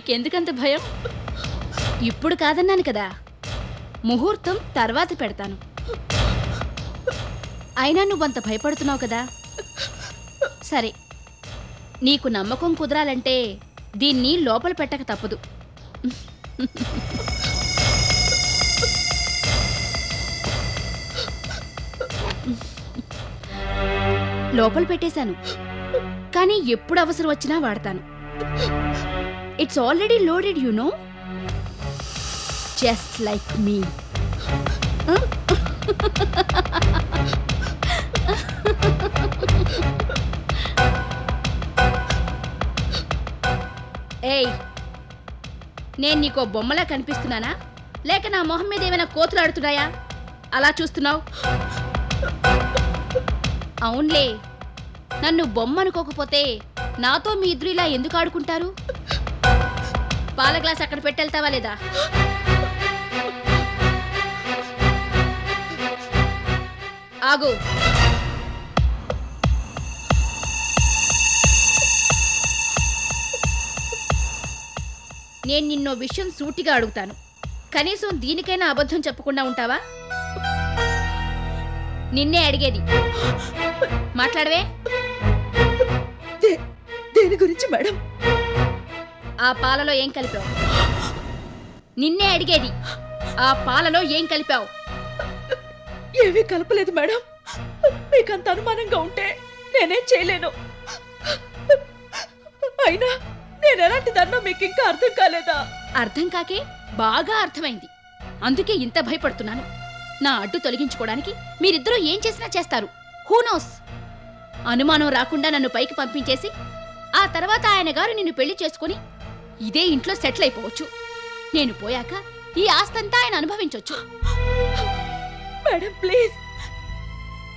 నీకెందుకంత భయం? ఇప్పుడు కాదన్నాను కదా, ముహూర్తం తర్వాత పెడతాను. అయినా నువ్వంత భయపడుతున్నావు కదా. సరే, నీకు నమ్మకం కుదరాలంటే దీన్ని లోపల పెట్టక తప్పదు. లోపల పెట్టేశాను, కానీ ఎప్పుడు అవసరం వచ్చినా వాడతాను. It's already loaded, you know, just like me. ఏయ్, నేను నీకో బొమ్మలా కనిపిస్తున్నానా, లేక నా మొహం మీద ఏమైనా కోతులు ఆడుతున్నాయా అలా చూస్తున్నావు? అవునులే, నన్ను బొమ్మ అనుకోకపోతే నాతో మీ ఇద్దరు ఇలా ఎందుకు ఆడుకుంటారు? పాల గ్లాస్ అక్కడ పెట్టెళ్తావా లేదా? ఆగు. నేను నిన్నో విషయం సూటిగా అడుగుతాను, కనీసం దీనికైనా అబద్ధం చెప్పకుండా ఉంటావా? నిన్నే అడిగేది, మాట్లాడవే. దేని గురించి మేడం? ఆ పాలలో ఏం కలిపావు? నిన్నే అడిగేది, ఆ పాలలో ఏం కలిపావు? ఏమీ కలపలేదు మేడం. మీకంత అనుమానంగా ఉంటే నేనేం చేయలేను. అయినా నేను ఎలాంటి దాన్నో మీకు ఇంకా అర్థం కాలేదా? అర్థం కాకే బాగా అర్థమైంది, అందుకే ఇంత భయపడుతున్నాను. నా అడ్డు తొలగించుకోవడానికి మీరిద్దరూ ఏం చేసినా చేస్తారు. Who knows? అనుమానం రాకుండా నన్ను పైకి పంపించేసి ఆ తర్వాత ఆయన గారు నిన్ను పెళ్లి చేసుకుని ఇదే ఇంట్లో సెటిల్ అయిపోవచ్చు. నేను పోయాక ఈ ఆస్తంతా ఆయన అనుభవించొచ్చు. మేడం ప్లీజ్,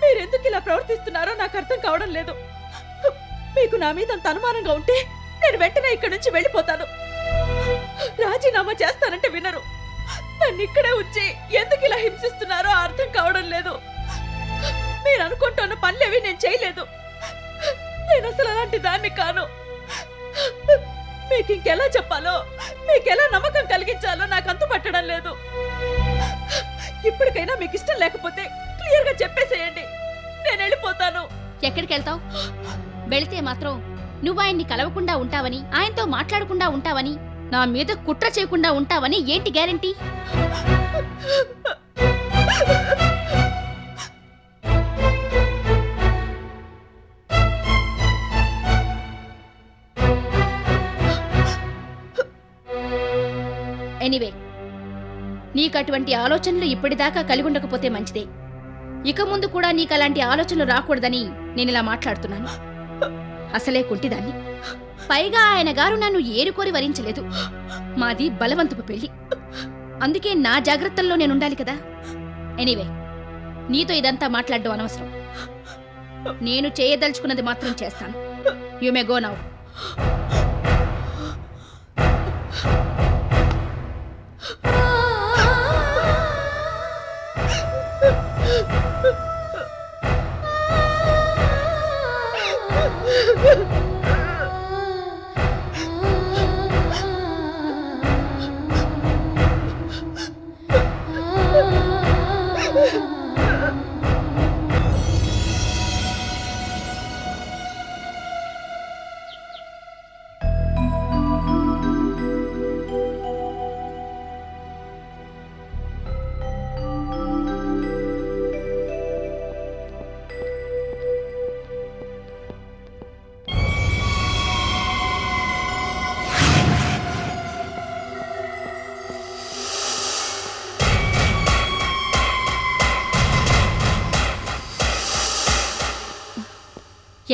మీరెందుకు ఇలా ప్రవర్తిస్తున్నారో నాకు అర్థం కావడం లేదు. మీకు నా మీద అంత అనుమానంగా ఉంటే నేను వెంటనే ఇక్కడి నుంచి వెళ్ళిపోతాను. రాజీనామా చేస్తానంటే వినరు. నన్ను ఇక్కడే ఉంచి ఎందుకు ఇలా హింసిస్తున్నారో అర్థం కావడం లేదు. మీరు అనుకుంటున్న పనులేవి నేను చేయలేదు. నేను అసలు అలాంటి దాన్ని కాను. మీకు ఇంకెలా చెప్పాలో, మీకెలా నమ్మకం కలిగించాలో నాకు అంతు పట్టడం లేదు. ఇప్పటికైనా మీకు ఇష్టం లేకపోతే క్లియర్ గా చెప్పేసేయండి, నేను వెళ్ళిపోతాను. ఎక్కడికి వెళ్తావు? వెళితే మాత్రం నువ్వు ఆయన్ని కలవకుండా ఉంటావని, ఆయనతో మాట్లాడకుండా ఉంటావని, నా మీద కుట్ర చేయకుండా ఉంటావని ఏంటి గ్యారంటీ? ఎనీవే, నీకు అటువంటి ఆలోచనలు ఇప్పటిదాకా కలిగి ఉండకపోతే మంచిదే. ఇక ముందు కూడా నీకు అలాంటి ఆలోచనలు రాకూడదని నేను ఇలా మాట్లాడుతున్నాను. అసలే కుంటిదాన్ని, పైగా ఆయన గారు నన్ను ఏరుకోరి వరించలేదు. మాది బలవంతపు పెళ్లి, అందుకే నా జాగ్రత్తల్లో నేనుండాలి కదా. ఎనీవే, నీతో ఇదంతా మాట్లాడడం అనవసరం. నేను చేయదలుచుకున్నది మాత్రం చేస్తాను. You may go now.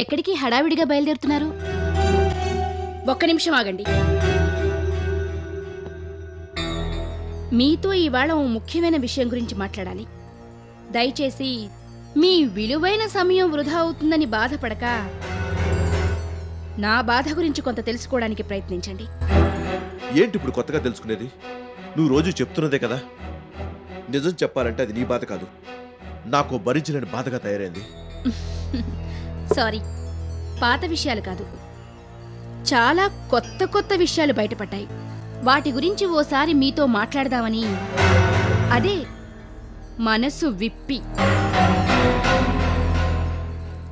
ఎక్కడికి హడావిడిగా బయలుదేరుతున్నారు? ఒక్క నిమిషం ఆగండి. మీతో ఇవాళ ఓ ముఖ్యమైన విషయం గురించి మాట్లాడాలి. దయచేసి మీ విలువైన సమయం వృధా అవుతుందని బాధపడక నా బాధ గురించి కొంత తెలుసుకోవడానికి ప్రయత్నించండి. ఏంటి ఇప్పుడు కొత్తగా తెలుసుకునేది? నువ్వు రోజు చెప్తున్నదే కదా. నిజం చెప్పాలంటే అది నీ బాధ కాదు, నాకు భరించలేని బాధగా తయారైంది. సారీ, పాత విషయాలు కాదు, చాలా కొత్త కొత్త విషయాలు బయటపడ్డాయి. వాటి గురించి ఓసారి మీతో మాట్లాడదామని. అదే మనసు విప్పి.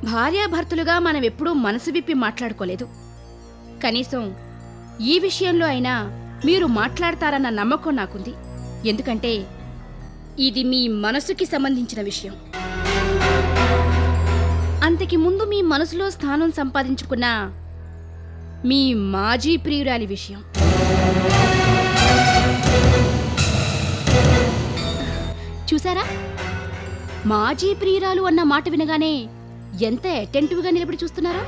భార్యాభర్తలుగా మనం ఎప్పుడూ మనసు విప్పి మాట్లాడుకోలేదు. కనీసం ఈ విషయంలో అయినా మీరు మాట్లాడతారన్న నమ్మకం నాకుంది. ఎందుకంటే ఇది మీ మనసుకి సంబంధించిన విషయం. అంతకి ముందు మీ మనసులో స్థానం సంపాదించుకున్న మీ మాజీ ప్రియురాలి విషయం. చూసారా, మాజీ ప్రియురాలు అన్న మాట వినగానే ఎంత అటెంటివ్గా నిలబడి చూస్తున్నారా?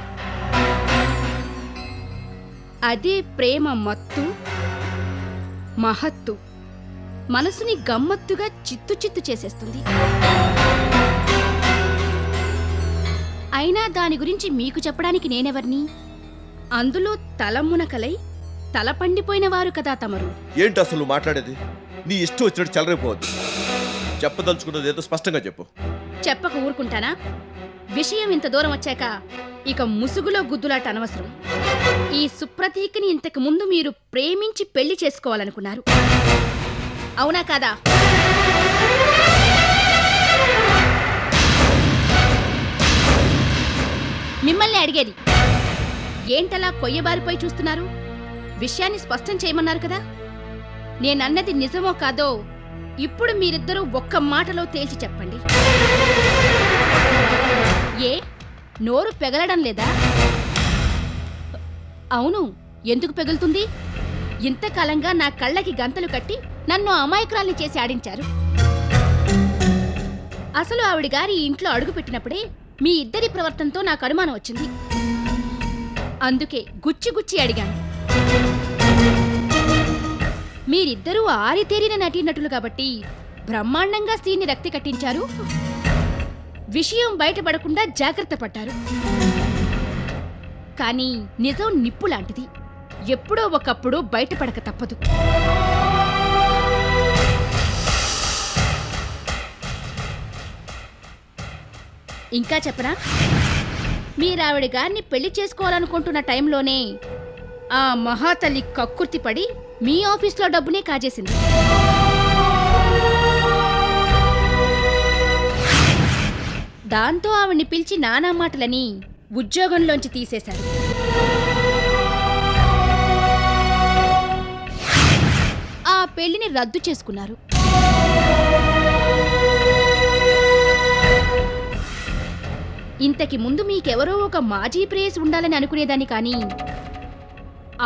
అదే ప్రేమ మత్తు, మహత్తు మనసుని గమ్మత్తుగా చిత్తు చిత్తు చేసేస్తుంది. అయినా దాని గురించి మీకు చెప్పడానికి నేనెవర్ని? అందులో తలమునకలై తల పండిపోయిన వారు కదా తమరు. ఏంటి అసలు మాట్లాడేది? నీ ఇష్టం వచ్చినట్టు చెలరైపోవద్దు. చెప్పదలుచుకున్నది ఏదో స్పష్టంగా చెప్పు. చెప్పక ఊరుకుంటానా? విషయం ఇంత దూరం వచ్చాక ఇక ముసుగులో గుద్దులాట అనవసరం. ఈ సుప్రతీకని ఇంతకు ముందు మీరు ప్రేమించి పెళ్లి చేసుకోవాలనుకున్నారు, అవునా కాదా? మిమ్మల్ని అడిగేది. ఏంటలా కొయ్యబారిపోయి చూస్తున్నారు? విషయాన్ని స్పష్టం చేయమన్నారు కదా. నేనన్నది నిజమో కాదో ఇప్పుడు మీరిద్దరూ ఒక్క మాటలో తేల్చి చెప్పండి. ఏ నోరు పెగలడం లేదా? అవును, ఎందుకు పెగులుతుంది? ఇంతకాలంగా నా కళ్ళకి గంతలు కట్టి నన్ను అమాయకురాల్ని చేసి ఆడించారు. అసలు ఆవిడ గారి ఇంట్లో అడుగుపెట్టినప్పుడే మీ ఇద్దరి ప్రవర్తనతో నాకు అనుమానం వచ్చింది. అందుకే గుచ్చి గుచ్చి అడిగాను. మీరిద్దరూ ఆరితేరిన నటీనటులు కాబట్టి బ్రహ్మాండంగా సీన్ని రక్తి కట్టించారు. విషయం బయటపడకుండా జాగ్రత్త పడ్డారు. కానీ నిజం నిప్పు లాంటిది, ఎప్పుడో ఒకప్పుడు బయటపడక తప్పదు. ఇంకా చెప్పనా? మీరావిడ గారిని పెళ్లి చేసుకోవాలనుకుంటున్న టైంలోనే ఆ మహాతల్లి కక్కుర్తి పడి మీ ఆఫీస్లో డబ్బునే కాజేసింది. దాంతో ఆవిడ్ని పిలిచి నానా మాటలని ఉద్యోగంలోంచి తీసేశారు. ఆ పెళ్లిని రద్దు చేసుకున్నారు. ఇంతకి ముందు మీకెవరో ఒక మాజీ ప్రేయస్ ఉండాలని అనుకునేదాన్ని, కానీ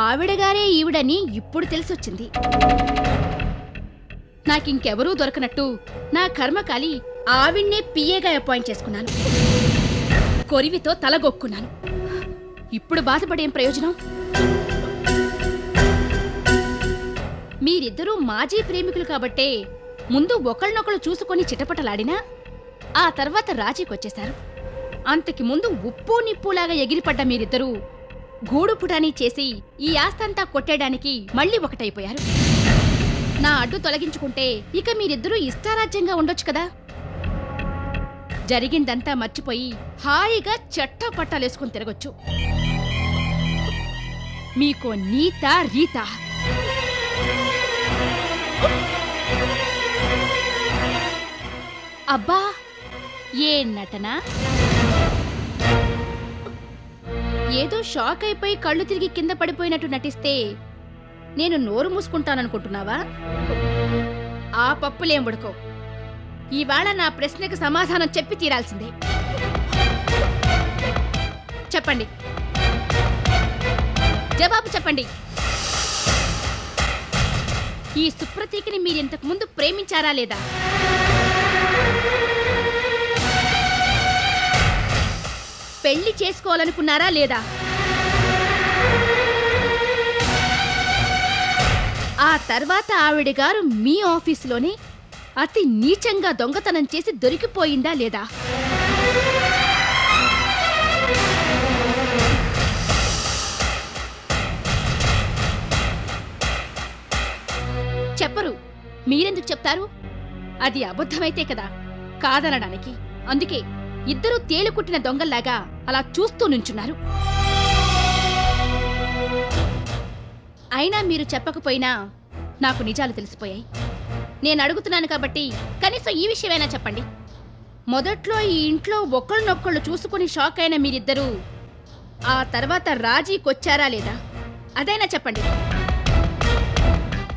ఆవిడగారే ఈవిడని ఇప్పుడు తెలిసొచ్చింది. నాకింకెవరూ దొరకనట్టు నా కర్మకాలి ఆవిడ్నే పిఏగా అపాయింట్ చేసుకున్నాను. కొరివితో తలగొక్కున్నాను. ఇప్పుడు బాధపడేం ప్రయోజనం? మీరిద్దరూ మాజీ ప్రేమికులు కాబట్టే ముందు ఒకళ్ళనొకళ్ళు చూసుకొని చిటపటలాడినా ఆ తర్వాత రాజీకొచ్చేశారు. అంతకి ముందు ఉప్పు నిప్పులాగా ఎగిరిపడ్డ మీరిద్దరూ గూడు పుటానీ చేసి ఈ ఆస్తంతా కొట్టేయడానికి మళ్ళీ ఒకటైపోయారు. నా అడ్డు తొలగించుకుంటే ఇక మీరిద్దరూ ఇష్టారాజ్యంగా ఉండొచ్చు కదా. జరిగిందంతా మర్చిపోయి హాయిగా చట్టా పట్టాలేసుకుని తిరగొచ్చు. మీకో నీత రీత. అబ్బా, ఏ నటన! ఏదో షాక్ అయిపోయి కళ్ళు తిరిగి కింద పడిపోయినట్టు నటిస్తే నేను నోరు మూసుకుంటాననుకుంటున్నావా? ఆ పప్పులేం ఉడకో. ఇవాళ నా ప్రశ్నకు సమాధానం చెప్పి తీరాల్సిందే. చెప్పండి, జవాబు చెప్పండి. ఈ సుప్రతీకని మీరింతకు ముందు ప్రేమించారా లేదా? పెళ్లి చేసుకోవాలనుకున్నారా లేదా? ఆ తర్వాత ఆవిడ గారు మీ ఆఫీసులోనే అతి నీచంగా దొంగతనం చేసి దొరికిపోయిందా లేదా? చెప్పరు. మీరెందుకు చెప్తారు? అది అబద్ధమైతే కదా కాదనడానికి. అందుకే ఇద్దరూ తేలుకుట్టిన దొంగల్లాగా అలా చూస్తూ నుంచున్నారు. అయినా మీరు చెప్పకపోయినా నాకు నిజాలు తెలిసిపోయాయి. నేను అడుగుతున్నాను కాబట్టి కనీసం ఈ విషయమైనా చెప్పండి. మొదట్లో ఈ ఇంట్లో ఒకళ్ళనొక్కళ్ళు చూసుకుని షాక్ అయిన మీరిద్దరూ ఆ తర్వాత రాజీకొచ్చారా లేదా అదైనా చెప్పండి.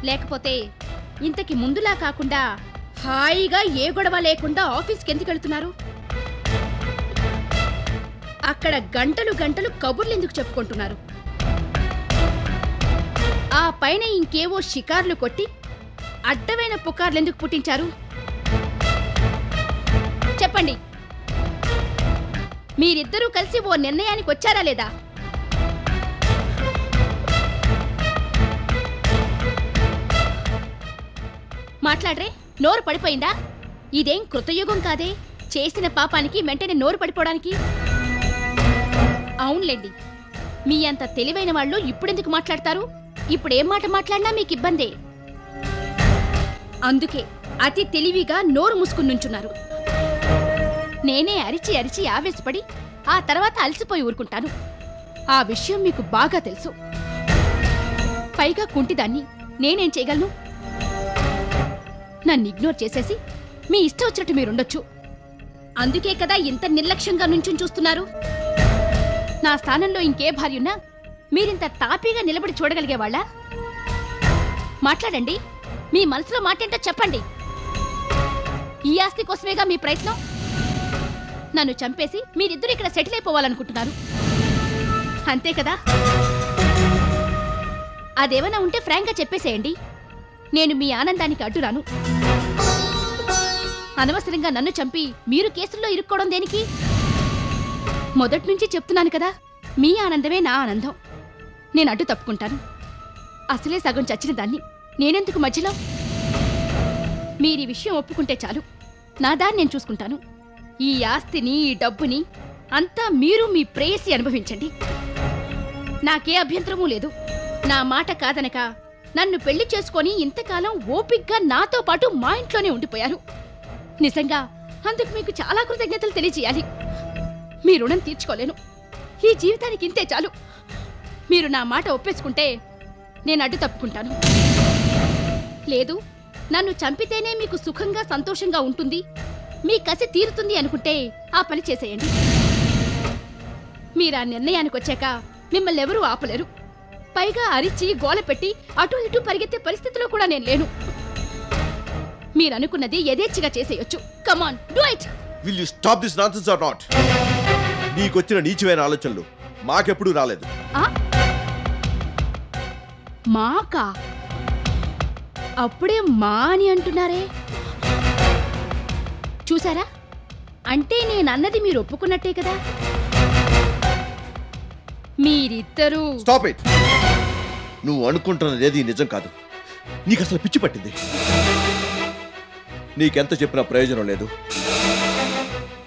లేకపోతే ఇంతకి ముందులా కాకుండా హాయిగా ఏ గొడవ లేకుండా ఆఫీస్కి ఎందుకు వెళ్తున్నారు? అక్కడ గంటలు గంటలు కబుర్లు ఎందుకు చెప్పుకుంటున్నారు? ఆ పైన ఇంకేవో షికార్లు కొట్టి అడ్డమైన పుకార్లు ఎందుకు పుట్టించారు? చెప్పండి. మీరిద్దరూ కలిసి ఓ నిర్ణయానికి వచ్చారా లేదా? మాట్లాడరే, నోరు పడిపోయిందా? ఇదేం కృతయుగం కాదే, చేసిన పాపానికి వెంటనే నోరు పడిపోవడానికి. అవునులేండి, మీ అంత తెలివైన వాళ్ళు ఇప్పుడెందుకు మాట్లాడతారు? ఇప్పుడేం మాట మాట్లాడినా మీకు ఇబ్బందే. అందుకే అతి తెలివిగా నోరు మూసుకుని నుంచున్నారు. నేనే అరిచి అరిచి ఆవేశపడి ఆ తర్వాత అలసిపోయి ఊరుకుంటాను. ఆ విషయం మీకు బాగా తెలుసు. పైగా కుంటిదాన్ని నేనేం చేయగలను? నన్ను ఇగ్నోర్ చేసేసి మీ ఇష్టం వచ్చినట్టు మీరుండొచ్చు. అందుకే కదా ఇంత నిర్లక్ష్యంగా నుంచుని చూస్తున్నారు. నా స్థానంలో ఇంకే భార్యున్నా మీరింత తాపీగా నిలబడి చూడగలిగేవాళ్ళా? మాట్లాడండి, మీ మనసులో మాటేంటో చెప్పండి. ఈ ఆస్తి కోసమేగా మీ ప్రయత్నం. నన్ను చంపేసి మీరిద్దరు ఇక్కడ సెటిల్ అయిపోవాలనుకుంటున్నారు, అంతే కదా? అదేమైనా ఉంటే ఫ్రాంక్గా చెప్పేసేయండి. నేను మీ ఆనందానికి అడ్డురాను. అనవసరంగా నన్ను చంపి మీరు కేసుల్లో ఇరుక్కోవడం దేనికి? మొదటి నుంచి చెప్తున్నాను కదా, మీ ఆనందమే నా ఆనందం. నేను అడ్డు తప్పుకుంటాను. అసలే సగం చచ్చిన దాన్ని నేనెందుకు మధ్యలో? మీరీ విషయం ఒప్పుకుంటే చాలు, నా దాన్ని నేను చూసుకుంటాను. ఈ ఆస్తిని, ఈ డబ్బుని అంతా మీరు మీ ప్రేయసి అనుభవించండి. నాకే అభ్యంతరమూ లేదు. నా మాట కాదనక నన్ను పెళ్లి చేసుకొని ఇంతకాలం ఓపిగ్గా నాతో పాటు మా ఇంట్లోనే ఉండిపోయారు. నిజంగా అందుకు మీకు చాలా కృతజ్ఞతలు తెలియజేయాలి. మీ రుణం తీర్చుకోలేను. ఈ జీవితానికి ఇంతే చాలు. మీరు నా మాట ఒప్పేసుకుంటే నేను అడ్డు తప్పుకుంటాను. లేదు, నన్ను చంపితేనే మీకు సుఖంగా సంతోషంగా ఉంటుంది, మీ కసి తీరుతుంది అనుకుంటే ఆ పని చేసేయండి. మీరా నిర్ణయానికి వచ్చాక మిమ్మల్ని ఎవరూ ఆపలేరు. పైగా అరిచి గోల పెట్టి అటు ఇటు పరిగెత్తే పరిస్థితిలో కూడా నేను లేను. మీరనుకున్నది యథేచ్ఛగా చేసేయొచ్చు. Come on, do it. Will you stop this nonsense or not? నీకొచ్చిన నీచమైన ఆలోచనలు మాకెప్పుడు రాలేదు. మాకా? అప్పుడే మా అని అంటున్నారే. చూసారా, అంటే నేనన్నది మీరు ఒప్పుకున్నట్టే కదా. మీరిద్దరూ స్టాప్ ఇట్. నువ్వు అనుకుంటున్నది ఏది నిజం కాదు. నీకు అసలు పిచ్చి పట్టింది. నీకెంత చెప్పినా ప్రయోజనం లేదు.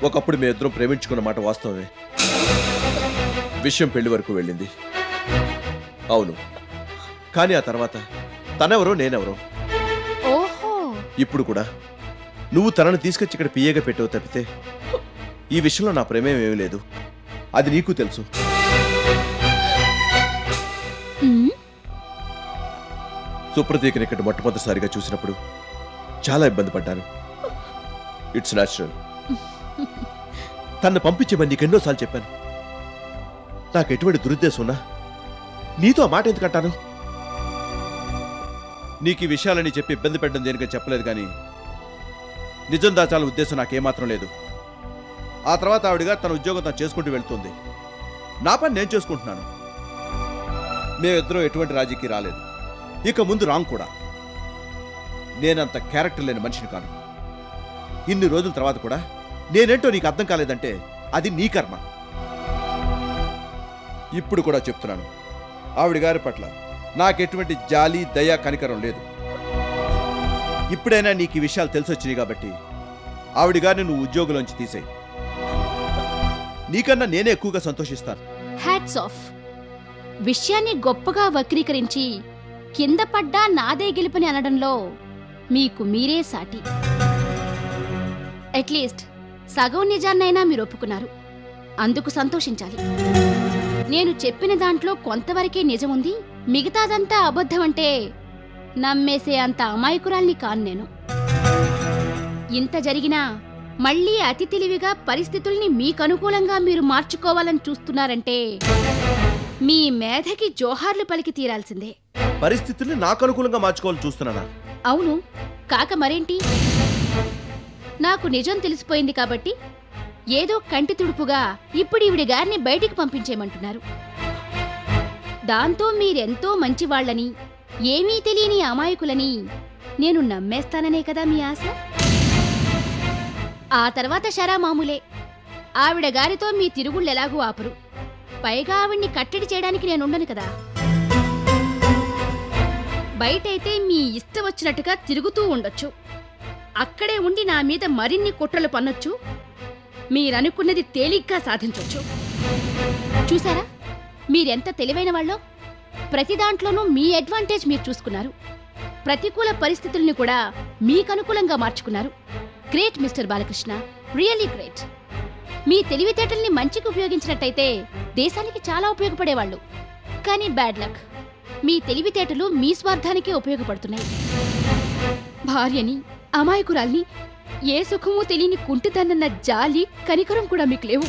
ఒకప్పుడు మీ ఇద్దరం ప్రేమించుకున్న మాట వాస్తవమే. విషయం పెళ్లి వరకు వెళ్ళింది, అవును. కానీ ఆ తర్వాత తనెవరో నేనెవరో. ఓహో. ఇప్పుడు కూడా నువ్వు తనను తీసుకొచ్చి ఇక్కడ పియ్యగా పెట్టావు తప్పితే ఈ విషయంలో నా ప్రేమేమీ లేదు. అది నీకు తెలుసు. సుప్రతీకని ఇక్కడ మొట్టమొదటిసారిగా చూసినప్పుడు చాలా ఇబ్బంది పడ్డాను. It's natural. తన్ను పంపించేమని నీకు ఎన్నోసార్లు చెప్పాను. నాకు ఎటువంటి దురుద్దేశం ఉన్నా నీతో ఆ మాట ఎందుకంటాను? నీకు ఈ విషయాలని చెప్పి ఇబ్బంది పెట్టడం దేనికని చెప్పలేదు, కానీ నిజం దాచాల ఉద్దేశం నాకేమాత్రం లేదు. ఆ తర్వాత ఆవిడగా తన ఉద్యోగం తను చేసుకుంటూ వెళ్తుంది. నా పని నేను చేసుకుంటున్నాను. మేమిద్దరం ఎటువంటి రాజీకి రాలేదు, ఇక ముందు రాంగ్ కూడా. నేనంత క్యారెక్టర్ లేని మనిషిని కాను. ఇన్ని రోజుల తర్వాత కూడా నేనేంటో నీకు అర్థం కాలేదంటే అది నీ కర్మ. ఇప్పుడు కూడా చెప్తున్నాను, ఆవిడ గారి పట్ల నాకెటువంటి జాలి, దయ, కనికరం లేదు. ఇప్పుడైనా నీకు ఈ విషయాలు తెలిసొచ్చినాయి కాబట్టి ఆవిడ గారిని నువ్వు ఉద్యోగంలోంచి తీసేయి. నీకన్నా నేనే ఎక్కువగా సంతోషిస్తాను. Hats off. విషయాన్ని గొప్పగా వక్రీకరించి కింద పడ్డా నాదే గెలుపని అనడంలో మీకు మీరే సాటి. అట్లీస్ట్ సగం నిజాన్నైనా మీరు ఒప్పుకున్నారు, అందుకు సంతోషించాలి. నేను చెప్పిన దాంట్లో కొంతవరకే నిజముంది, మిగతాదంతా అబద్ధం అంటే నమ్మేసే అంత అమాయకురాల్ని కాను నేను. ఇంత జరిగినా మళ్ళీ అతి తెలివిగా పరిస్థితుల్ని మీకనుకూలంగా మీరు మార్చుకోవాలని చూస్తున్నారంటే మీ మేధకి జోహార్లు పలికి తీరాల్సిందే. పరిస్థితుల్ని నాకు అనుకూలంగా మార్చుకోవాలని చూస్తున్నానా? అవును, కాక మరేంటి? నాకు నిజం తెలిసిపోయింది కాబట్టి ఏదో కంటి తుడుపుగా ఇప్పుడు ఈవిడి గారిని బయటికి పంపించేయమంటున్నారు. దాంతో మీరెంతో మంచివాళ్లని, ఏమీ తెలియని అమాయకులని నేను నమ్మేస్తాననే కదా మీ ఆశ? ఆ తర్వాత షరా మామూలే. ఆవిడ గారితో మీ తిరుగుళ్ళెలాగూ ఆపరు. పైగా ఆవిడ్ని కట్టడి చేయడానికి నేనుండను కదా. బయటైతే మీ ఇష్టం వచ్చినట్టుగా తిరుగుతూ ఉండొచ్చు, అక్కడే ఉండి నా మీద మరిన్ని కుట్రలు పన్నొచ్చు, మీరనుకున్నది తేలిగ్గా సాధించొచ్చు. చూసారా మీరెంత తెలివైన వాళ్ళో? ప్రతి దాంట్లోనూ మీ అడ్వాంటేజ్ మీరు చూసుకున్నారు. ప్రతికూల పరిస్థితుల్ని కూడా మీకనుకూలంగా మార్చుకున్నారు. Great mister Balakrishna, really great. మీ తెలివితేటల్ని మంచికి ఉపయోగించినట్టయితే దేశానికి చాలా ఉపయోగపడేవాళ్ళు. కానీ బ్యాడ్ లక్, మీ తెలివితేటలు మీ స్వార్థానికే ఉపయోగపడుతున్నాయి. భార్యని, అమాయకురాల్ని, ఏ సుఖమూ తెలియని కుంటిదన్నన్న జాలి, కనికరం కూడా మీకు లేవు.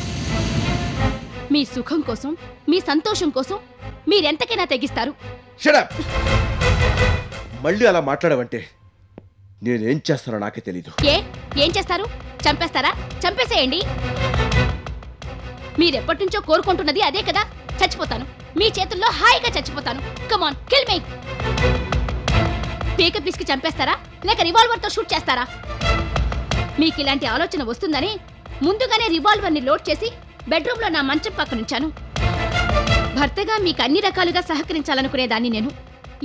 మీ సుఖం కోసం, మీ సంతోషం కోసం మీరెంతకైనా తెగిస్తారు. Shut up! మళ్ళీ అలా మాట్లాడవంటే నేనేం చేస్తానో నాకే తెలీదు. ఏం చేస్తారు? చంపేస్తారా? చంపేసేయండి. మీరెప్పటినుంచో కోరుకుంటున్నది అదే కదా. చచ్చిపోతాను, మీ చేతుల్లో హాయిగా చచ్చిపోతాను. కమాన్, కిల్ మీ. పీక పిసికి చంపేస్తారా లేక రివాల్వర్తో షూట్ చేస్తారా? మీకు ఇలాంటి ఆలోచన వస్తుందని ముందుగానే రివాల్వర్ని లోడ్ చేసి బెడ్రూమ్లో నా మంచం పక్కనుంచాను. భర్తగా మీకు అన్ని రకాలుగా సహకరించాలనుకునేదాన్ని నేను.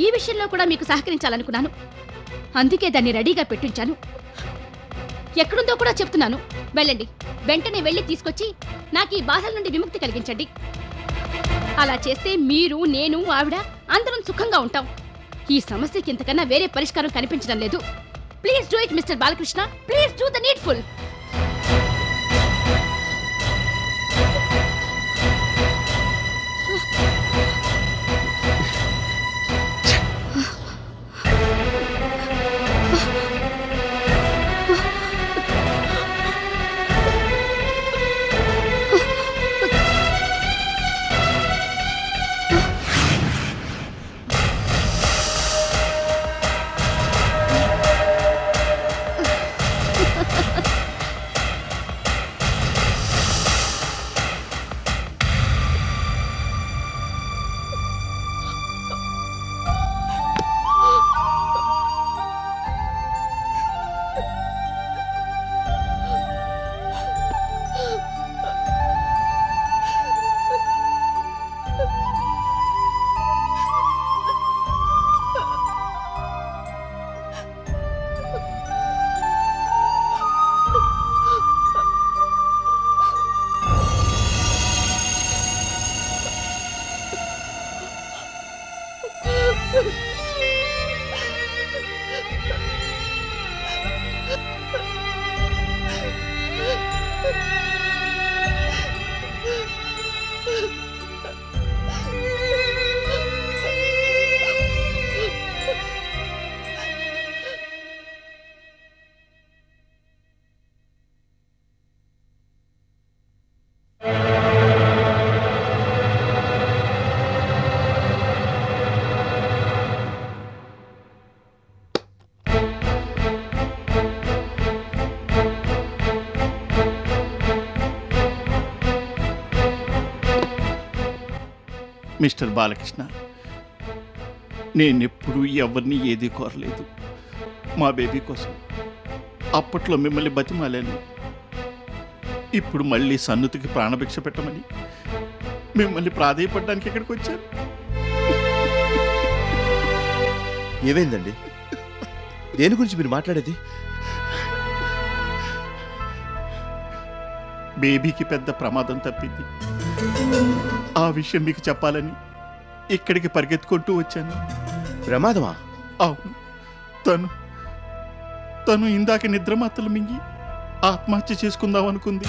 ఈ విషయంలో కూడా మీకు సహకరించాలనుకున్నాను. అందుకే దాన్ని రెడీగా పెట్టించాను. ఎక్కడుందో కూడా చెప్తున్నాను. వెళ్ళండి, వెంటనే వెళ్ళి తీసుకొచ్చి నాకు ఈ బాధల నుండి విముక్తి కలిగించండి. అలా చేస్తే మీరు, నేను, ఆవిడ అందరం సుఖంగా ఉంటాం. ఈ సమస్యకి ఇంతకన్నా వేరే పరిష్కారం కనిపించడం లేదు. Please do it mister Balakrishna. Please do the needful. Mister Balakrishna, నేనెప్పుడూ ఎవరిని ఏదీ కోరలేదు. మా బేబీ కోసం అప్పట్లో మిమ్మల్ని బతిమాలాను. ఇప్పుడు మళ్ళీ సన్నుతికి ప్రాణభిక్ష పెట్టమని మిమ్మల్ని ప్రాధేయపడడానికి ఇక్కడికి వచ్చాను. ఏమైందండి? దేని గురించి మీరు మాట్లాడేది? బేబీకి పెద్ద ప్రమాదం తప్పింది. ఆ విషయం మీకు చెప్పాలని ఇక్కడికి పరిగెత్తుకుంటూ వచ్చాను. ప్రమాదమా? అవును, తను ఇందాక నిద్రమాత్రలు మింగి ఆత్మహత్య చేసుకుందాం అనుకుంది.